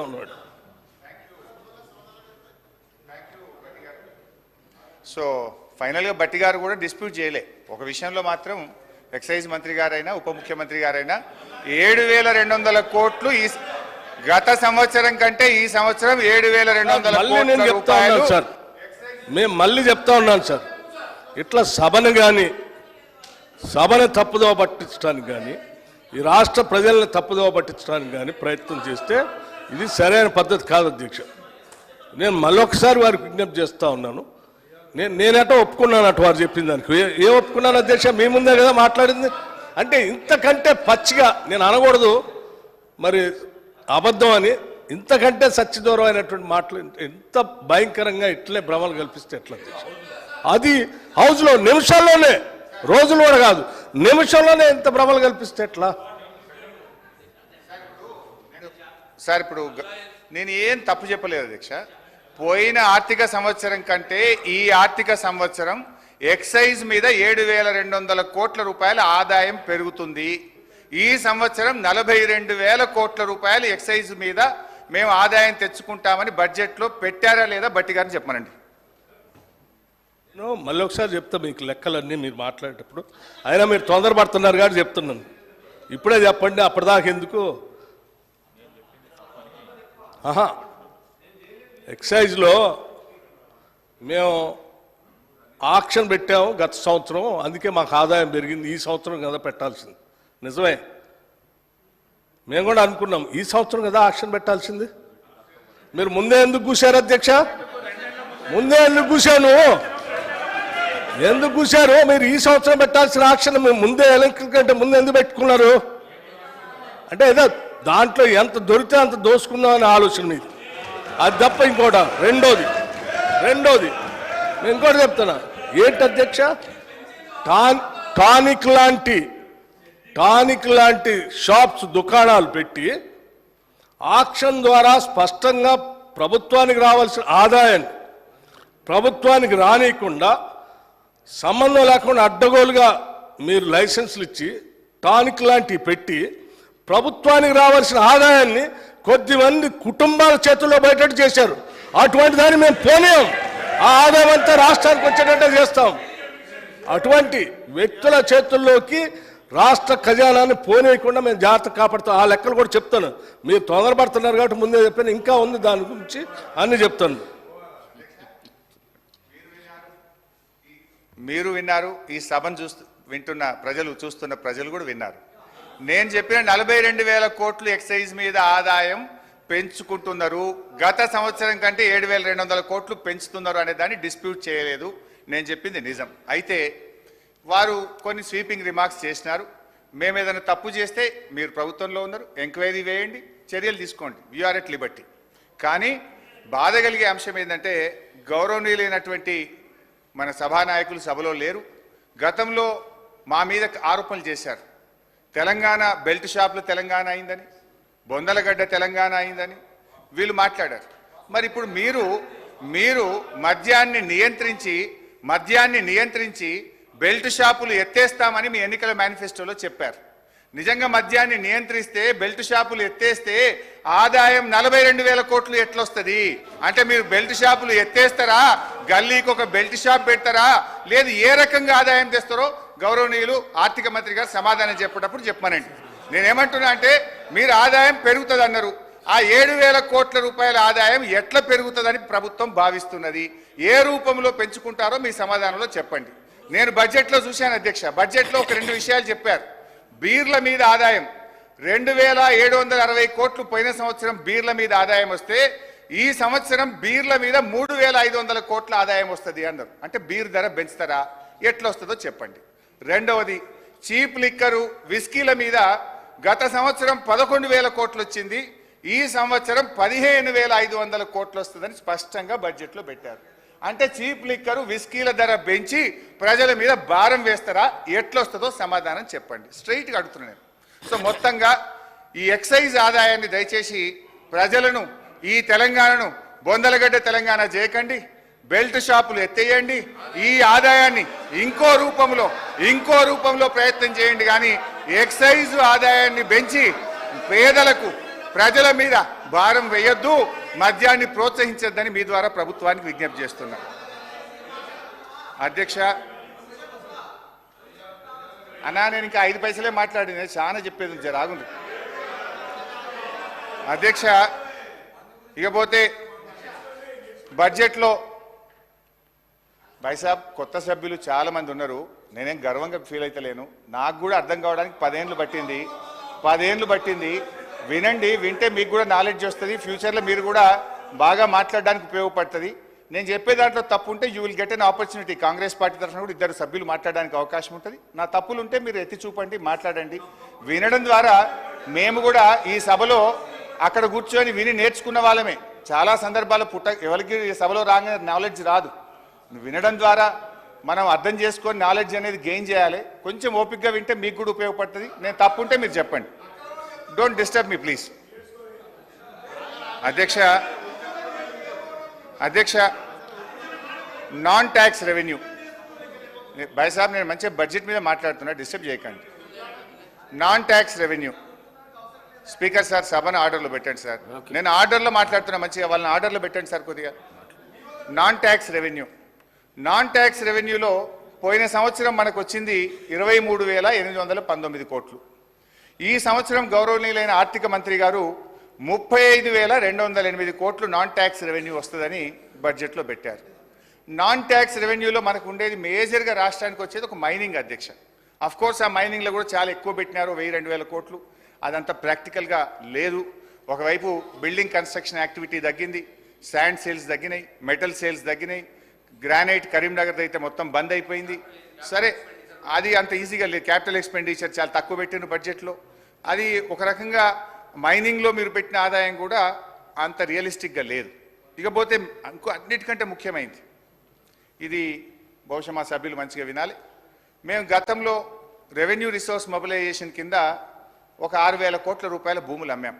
ఉన్నాడు. సో ఫైనల్గా బట్టి గారు కూడా డిస్ప్యూట్ చేయలే. ఒక విషయంలో మాత్రం ఎక్సైజ్ మంత్రి గారైనా ఉప ముఖ్యమంత్రి గారైనా 7,200 కోట్లు ఈ గత సంవత్సరం కంటే ఈ సంవత్సరం 7,200 కోట్ల రూపాయలు. సార్ మేము మళ్ళీ చెప్తా ఉన్నాను సార్, ఇట్లా సభను తప్పుదోవ పట్టించడానికి కానీ ఈ రాష్ట్ర ప్రజల్ని తప్పుదోవ పట్టించడానికి కానీ ప్రయత్నం చేస్తే ఇది సరైన పద్ధతి కాదు అధ్యక్ష. నేను మళ్ళొకసారి వారికి విజ్ఞప్తి చేస్తూ ఉన్నాను. నేనటో ఒప్పుకున్నాను అటు వారు చెప్పిన దానికి. ఏ ఒప్పుకున్నాను అధ్యక్ష? మీ ముందే కదా మాట్లాడింది. అంటే ఇంతకంటే పచ్చిగా నేను అనకూడదు మరి అబద్ధం అని, ఇంతకంటే సత్యదూరమైనటువంటి మాటలు ఎంత భయంకరంగా ఇట్లే భ్రమలు కల్పిస్తే ఎట్లా అధ్యక్ష? అది హౌస్లో నిమిషాల్లోనే, రోజులు కూడా కాదు, నిమిషంలోనే ఎంత భ్రమలు కల్పిస్తే ఎట్లా సార్? ఇప్పుడు నేను ఏం తప్పు చెప్పలేదు అధ్యక్ష. పోయిన ఆర్థిక సంవత్సరం కంటే ఈ ఆర్థిక సంవత్సరం ఎక్సైజ్ మీద 7,200 కోట్ల రూపాయల ఆదాయం పెరుగుతుంది. ఈ సంవత్సరం 42,000 కోట్ల రూపాయలు ఎక్సైజ్ మీద మేము ఆదాయం తెచ్చుకుంటామని బడ్జెట్లో పెట్టారా లేదా బట్టి గారిని చెప్పమనండి. మళ్ళీ ఒకసారి చెప్తా మీకు లెక్కలన్నీ మీరు మాట్లాడేటప్పుడు. అయినా మీరు తొందరపడుతున్నారు కాబట్టి చెప్తున్నాను. ఇప్పుడే చెప్పండి, అప్పటిదాకా ఎందుకు? ఎక్సైజ్లో మేము ఆక్షన్ పెట్టాము గత సంవత్సరం, అందుకే మాకు ఆదాయం పెరిగింది. ఈ సంవత్సరం కదా పెట్టాల్సింది, నిజమే. మేము కూడా అనుకున్నాం ఈ సంవత్సరం కదా ఆక్షన్ పెట్టాల్సింది. మీరు ముందే ఎందుకు కూర్చారు అధ్యక్ష? ముందే ఎందుకు కూర్చాను? ఎందుకు కూర్చారు? మీరు ఈ సంవత్సరం పెట్టాల్సిన ఆక్షన్ ముందే ఎలక్షన్ కంటే ముందు ఎందుకు పెట్టుకున్నారు? అంటే ఏదో దాంట్లో ఎంత దొరికితే అంత దోసుకుందాం అనే ఆలోచన మీది, అది తప్ప ఇంకోట. రెండోది నేను ఇంకోటి చెప్తున్నా. ఏంటి అధ్యక్ష? టానిక్ లాంటి షాప్స్, దుకాణాలు పెట్టి ఆక్షన్ ద్వారా స్పష్టంగా ప్రభుత్వానికి రావాల్సిన ఆదాయాన్ని ప్రభుత్వానికి రానియకుండా, సంబంధం లేకుండా అడ్డగోలుగా మీరు లైసెన్సులు ఇచ్చి టానిక్ లాంటివి పెట్టి ప్రభుత్వానికి రావాల్సిన ఆదాయాన్ని కొద్దిమంది కుటుంబాల చేతుల్లో బయటట్టు చేశారు. అటువంటి దాన్ని మేము పోనీయం. ఆ ఆదాయం అంతా రాష్ట్రానికి వచ్చేటట్టే చేస్తాం. అటువంటి వ్యక్తుల చేతుల్లోకి రాష్ట్ర ఖజానాన్ని పోనీయకుండా మేము జాగ్రత్త కాపాడుతాం. ఆ లెక్కలు కూడా చెప్తాను. మీరు తొందరపడుతున్నారు కాబట్టి ముందే చెప్పాను, ఇంకా ఉంది దాని గురించి అన్ని చెప్తాను. మీరు విన్నారు, ఈ సభను వింటున్న ప్రజలు, చూస్తున్న ప్రజలు కూడా విన్నారు. నేను చెప్పిన 42,000 కోట్లు ఎక్సైజ్ మీద ఆదాయం పెంచుకుంటున్నారు. గత సంవత్సరం కంటే 7,200 కోట్లు పెంచుతున్నారు అనే దాన్ని డిస్ప్యూట్ చేయలేదు. నేను చెప్పింది నిజం. అయితే వారు కొన్ని స్వీపింగ్ రిమార్క్స్ చేసినారు. మేము ఏదైనా తప్పు చేస్తే మీరు ప్రభుత్వంలో ఉన్నారు, ఎంక్వైరీ వేయండి, చర్యలు తీసుకోండి, వీఆర్ ఎట్ లిబర్టీ. కానీ బాధ కలిగే అంశం ఏంటంటే, గౌరవనీయులైనటువంటి మన సభానాయకులు సభలో లేరు. గతంలో మా మీద ఆరోపణలు చేశారు. తెలంగాణ బెల్ట్ షాపులు తెలంగాణ అయిందని, బొందలగడ్డ తెలంగాణ అయిందని వీళ్ళు మాట్లాడారు. మరి ఇప్పుడు మీరు మద్యాన్ని నియంత్రించి బెల్ట్ షాపులు ఎత్తేస్తామని మీ ఎన్నికల మేనిఫెస్టోలో చెప్పారు. నిజంగా మద్యాన్ని నియంత్రిస్తే, బెల్ట్ షాపులు ఎత్తేస్తే ఆదాయం 42,000 కోట్లు ఎట్లొస్తుంది? అంటే మీరు బెల్ట్ షాపులు ఎత్తేస్తారా, గల్లీకి ఒక బెల్ట్ షాప్ పెడతారా, లేదు ఏ రకంగా ఆదాయం తెస్తారో గౌరవనీయులు ఆర్థిక మంత్రి గారు సమాధానం చెప్పేటప్పుడు చెప్పమనండి. నేనేమంటున్నా అంటే, మీరు ఆదాయం పెరుగుతుంది అన్నారు. ఆ 7,000 కోట్ల రూపాయల ఆదాయం ఎట్లా పెరుగుతుందని ప్రభుత్వం భావిస్తున్నది? ఏ రూపంలో పెంచుకుంటారో మీ సమాధానంలో చెప్పండి. నేను బడ్జెట్లో చూశాను అధ్యక్ష. బడ్జెట్లో ఒక 2 విషయాలు చెప్పారు. బీర్ల మీద ఆదాయం 2,760 కోట్లు పోయిన సంవత్సరం బీర్ల మీద ఆదాయం వస్తే, ఈ సంవత్సరం బీర్ల మీద 3,500 కోట్ల ఆదాయం వస్తుంది అన్నారు. అంటే బీర్ ధర పెంచుతారా, ఎట్లా వస్తుందో చెప్పండి. రెండవది, చీప్ లిక్కరు, విస్కీల మీద గత సంవత్సరం 11,000 కోట్లు వచ్చింది, ఈ సంవత్సరం 15,500 కోట్లు వస్తుందని స్పష్టంగా బడ్జెట్లో పెట్టారు. అంటే చీప్ లిక్కరు, విస్కీల ధర పెంచి ప్రజల మీద భారం వేస్తారా, ఎట్లొస్తుందో సమాధానం చెప్పండి. స్ట్రైట్గా అడుగుతున్నాను. సో మొత్తంగా ఈ ఎక్సైజ్ ఆదాయాన్ని దయచేసి ప్రజలను, ఈ తెలంగాణను బొందలగడ్డ తెలంగాణ చేయకండి, బెల్ట్ షాపులు ఎత్తేయండి, ఈ ఆదాయాన్ని ఇంకో రూపంలో ప్రయత్నం చేయండి. కానీ ఎక్సైజ్ ఆదాయాన్ని పెంచి పేదలకు, ప్రజల మీద భారం వేయొద్దు, మద్యాన్ని ప్రోత్సహించొద్దని మీ ద్వారా ప్రభుత్వానికి విజ్ఞప్తి చేస్తున్నా. అధ్యక్ష అన్నా, నేను ఇంకా 5 పైసలే మాట్లాడిన, చాలా చెప్పేది జర ఆగుంది. అధ్యక్ష, ఇకపోతే బడ్జెట్లో బైసాబ్ కొత్త సభ్యులు చాలా మంది ఉన్నారు. నేనేం గర్వంగా ఫీల్ అవుతలేను. నాకు కూడా అర్థం కావడానికి 10 ఏళ్ళు పట్టింది. 10 ఏళ్ళు పట్టింది. వినండి, వింటే మీకు కూడా నాలెడ్జ్ వస్తుంది. ఫ్యూచర్లో మీరు కూడా బాగా మాట్లాడడానికి ఉపయోగపడుతుంది. నేను చెప్పే దాంట్లో తప్పు ఉంటే you will get an opportunity. Congress party తరఫున కూడా 2 సభ్యులు మాట్లాడడానికి అవకాశం ఉంటుంది. నా తప్పులు ఉంటే మీరు ఎత్తి చూపండి, మాట్లాడండి. వినడం ద్వారా మేము కూడా ఈ సభలో అక్కడ కూర్చొని విని నేర్చుకున్న వాళ్ళమే. చాలా సందర్భాలు ఎవరికి ఈ సభలో రాగానే నాలెడ్జ్ రాదు. వినడం ద్వారా మనం అర్థం చేసుకొని నాలెడ్జ్ అనేది గెయిన్ చేయాలి. కొంచెం ఓపికగా వింటే మీకు కూడా ఉపయోగపడుతుంది. నేను తప్పు ఉంటే మీరు చెప్పండి. Don't disturb me please. అధ్యక్ష నాన్ ట్యాక్స్ రెవెన్యూ భాయ్ సాబ్, నేను మంచిగా బడ్జెట్ మీద మాట్లాడుతున్నా, డిస్టర్బ్ చేయకండి. Non tax revenue speaker sir, సభను ఆర్డర్లో పెట్టండి సార్. నేను ఆర్డర్లో మాట్లాడుతున్నా, మంచిగా వాళ్ళని ఆర్డర్లో పెట్టండి సార్ కొద్దిగా. నాన్ ట్యాక్స్ రెవెన్యూలో పోయిన సంవత్సరం మనకు వచ్చింది 23,819 కోట్లు. ఈ సంవత్సరం గౌరవనీయులైన ఆర్థిక మంత్రి గారు 35,208 కోట్లు నాన్ ట్యాక్స్ రెవెన్యూ వస్తుందని బడ్జెట్లో పెట్టారు. నాన్ ట్యాక్స్ రెవెన్యూలో మనకు ఉండేది మేజర్గా రాష్ట్రానికి వచ్చేది ఒక మైనింగ్. అధ్యక్ష, అఫ్ కోర్స్ ఆ మైనింగ్లో కూడా చాలా ఎక్కువ పెట్టినారు, 1,000-2,000 కోట్లు. అదంతా ప్రాక్టికల్గా లేదు. ఒకవైపు బిల్డింగ్ కన్స్ట్రక్షన్ యాక్టివిటీ తగ్గింది, శాండ్ సేల్స్ తగ్గినాయి, మెటల్ సేల్స్ తగ్గినాయి, గ్రానైట్ కరీంనగర్ అయితే మొత్తం బంద్ అయిపోయింది. సరే, అది అంత ఈజీగా లేదు. క్యాపిటల్ ఎక్స్పెండిచర్ చాలా తక్కువ పెట్టిన బడ్జెట్లో. అది ఒక రకంగా మైనింగ్లో మీరు పెట్టిన ఆదాయం కూడా అంత రియలిస్టిక్గా లేదు. ఇకపోతే ఇంకో అన్నిటికంటే ముఖ్యమైనది, ఇది బహుశా మా సభ్యులు మంచిగా వినాలి. మేము గతంలో రెవెన్యూ రిసోర్స్ మొబిలైజేషన్ కింద ఒక 6,000 కోట్ల రూపాయల భూములు అమ్మాం.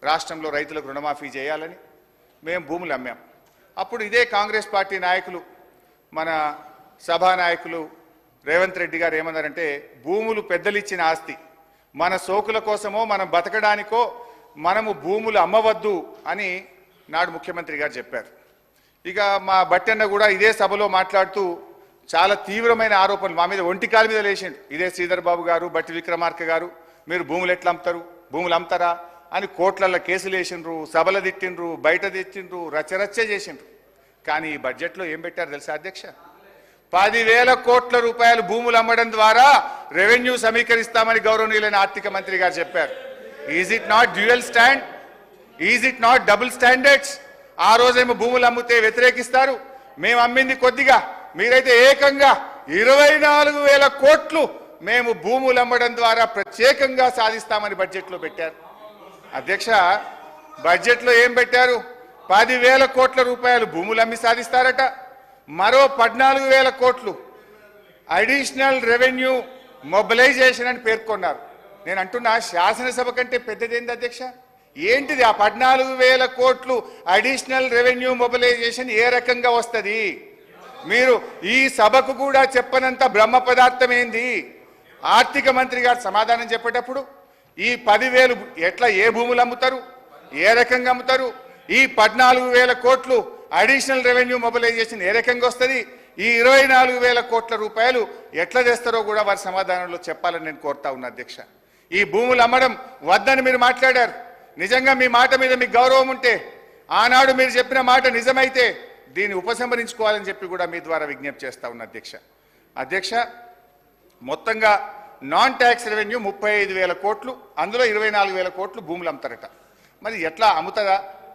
రాష్ట్రంలో రైతులకు రుణమాఫీ చేయాలని మేము భూములు అమ్మాం. అప్పుడు ఇదే కాంగ్రెస్ పార్టీ నాయకులు, మన సభానాయకులు రేవంత్ రెడ్డి గారు ఏమన్నారంటే, భూములు పెద్దలు ఇచ్చిన ఆస్తి, మన సోకుల కోసమో మనం బతకడానికో మనము భూములు అమ్మవద్దు అని నాడు ముఖ్యమంత్రి గారు చెప్పారు. ఇక మా బట్టన్న కూడా ఇదే సభలో మాట్లాడుతూ చాలా తీవ్రమైన ఆరోపణలు మా మీద ఒంటికాల మీద లేచిండు. ఇదే శ్రీధర్ బాబు గారు, బట్టి విక్రమార్క గారు, మీరు భూములు ఎట్లా అమ్ముతారు, భూములు అమ్ముతారా అని కోట్లల్లో కేసులు వేసిండ్రు, సభలు తిట్టిండ్రు, బయట తెచ్చిండ్రు, రచ్చరచ్చ చేసిండ్రు. కానీ ఈ బడ్జెట్లో ఏం పెట్టారు తెలుసా అధ్యక్ష? 10,000 కోట్ల రూపాయలు భూములు అమ్మడం ద్వారా రెవెన్యూ సమీకరిస్తామని గౌరవనీయులైన ఆర్థిక మంత్రి గారు చెప్పారు. Is it not dual stand? Is it not double standards? ఆ రోజేమో భూములు అమ్మితే వ్యతిరేకిస్తారు, మేము అమ్మింది కొద్దిగా, మీరైతే ఏకంగా 24,000 కోట్లు మేము భూములు అమ్మడం ద్వారా ప్రత్యేకంగా సాధిస్తామని బడ్జెట్లో పెట్టారు. అధ్యక్ష, బడ్జెట్లో ఏం పెట్టారు? 10,000 కోట్ల రూపాయలు భూములు అమ్మి సాధిస్తారట, మరో 14,000 కోట్లు అడిషనల్ రెవెన్యూ మొబిలైజేషన్ అని పేర్కొన్నారు. నేను అంటున్నా, శాసనసభ కంటే పెద్దదేంది అధ్యక్ష? ఏంటిది ఆ 14,000 కోట్లు అడిషనల్ రెవెన్యూ మొబిలైజేషన్? ఏ రకంగా వస్తుంది? మీరు ఈ సభకు కూడా చెప్పనంత బ్రహ్మ పదార్థం ఏంది? ఆర్థిక మంత్రి గారు సమాధానం చెప్పేటప్పుడు ఈ 10,000 ఎట్లా, ఏ భూములు అమ్ముతారు, ఏ రకంగా అమ్ముతారు, ఈ 14,000 కోట్లు అడిషనల్ రెవెన్యూ మొబిలైజేషన్ ఏ రకంగా వస్తుంది, ఈ 24,000 కోట్ల రూపాయలు ఎట్లా తెస్తారో కూడా వారి సమాధానంలో చెప్పాలని నేను కోరుతా ఉన్నా. అధ్యక్ష, ఈ భూములు అమ్మడం వద్దని మీరు మాట్లాడారు. నిజంగా మీ మాట మీద మీకు గౌరవం ఉంటే, ఆనాడు మీరు చెప్పిన మాట నిజమైతే దీన్ని ఉపసంహరించుకోవాలని చెప్పి కూడా మీ ద్వారా విజ్ఞప్తి చేస్తా ఉన్నా. అధ్యక్ష, మొత్తంగా నాన్ ట్యాక్స్ రెవెన్యూ 35,000 కోట్లు, అందులో 24,000 కోట్లు భూములు అమ్ముతారట. మరి ఎట్లా అమ్ముతుందా?